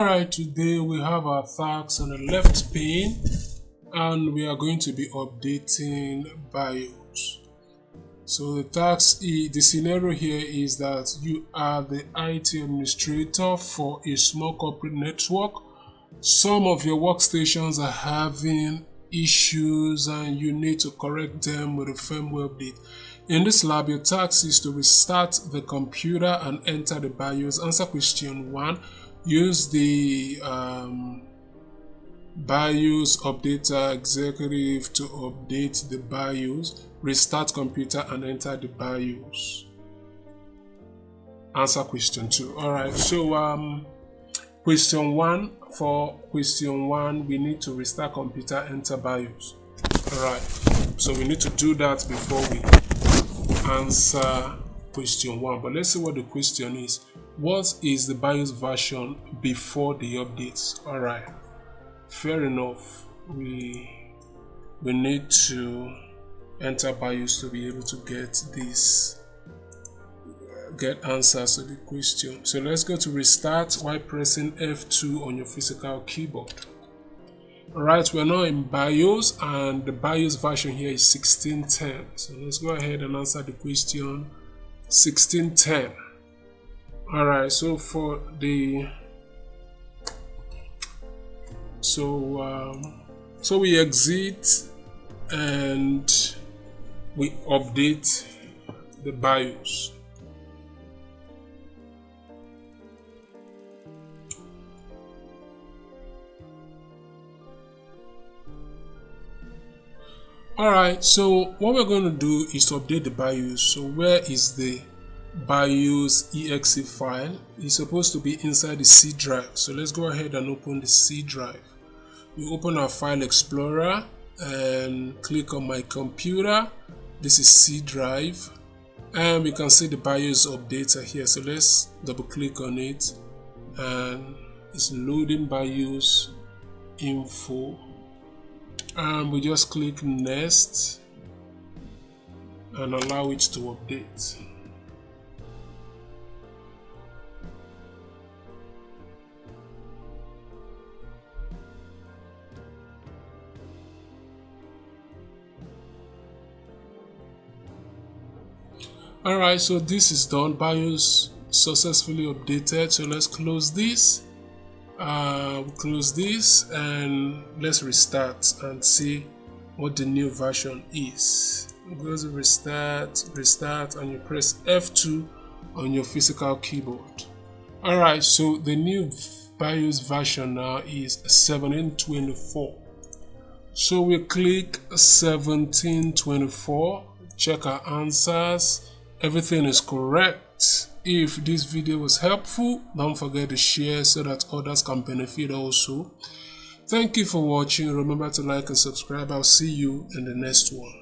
Alright, today we have our tasks on the left pane and we are going to be updating BIOS. So the scenario here is that you are the IT administrator for a small corporate network. Some of your workstations are having issues and you need to correct them with a firmware update. In this lab, your task is to restart the computer and enter the BIOS. Answer question 1. Use the BIOS updater executive to update the BIOS. Restart computer and enter the BIOS. Answer question 2. Alright, so question 1. For question 1, we need to restart computer, enter BIOS. Alright, so we need to do that before we answer question 1. But let's see what the question is. What is the BIOS version before the updates? Alright, fair enough. We need to enter BIOS to be able to get answers to the question. So let's go to restart while pressing F2 on your physical keyboard. Alright, we're now in BIOS and the BIOS version here is 1610. So let's go ahead and answer the question 1610. Alright, so for the so we exit and we update the BIOS. Alright, so what we're going to do is to update the BIOS. So where is the BIOS exe file? It's supposed to be inside the C drive. So let's go ahead and open the C drive. We open our file explorer and click on my computer. This is C drive and we can see the BIOS updater here. So let's double click on it and it's loading BIOS info. And we just click next and allow it to update. Alright, so this is done. BIOS successfully updated. So let's close this. Close this and let's restart and see what the new version is. Go to restart and you press F2 on your physical keyboard. Alright, so the new BIOS version now is 1724. So we click 1724, check our answers. Everything is correct. If this video was helpful, don't forget to share so that others can benefit also. Thank you for watching. Remember to like and subscribe. I'll see you in the next one.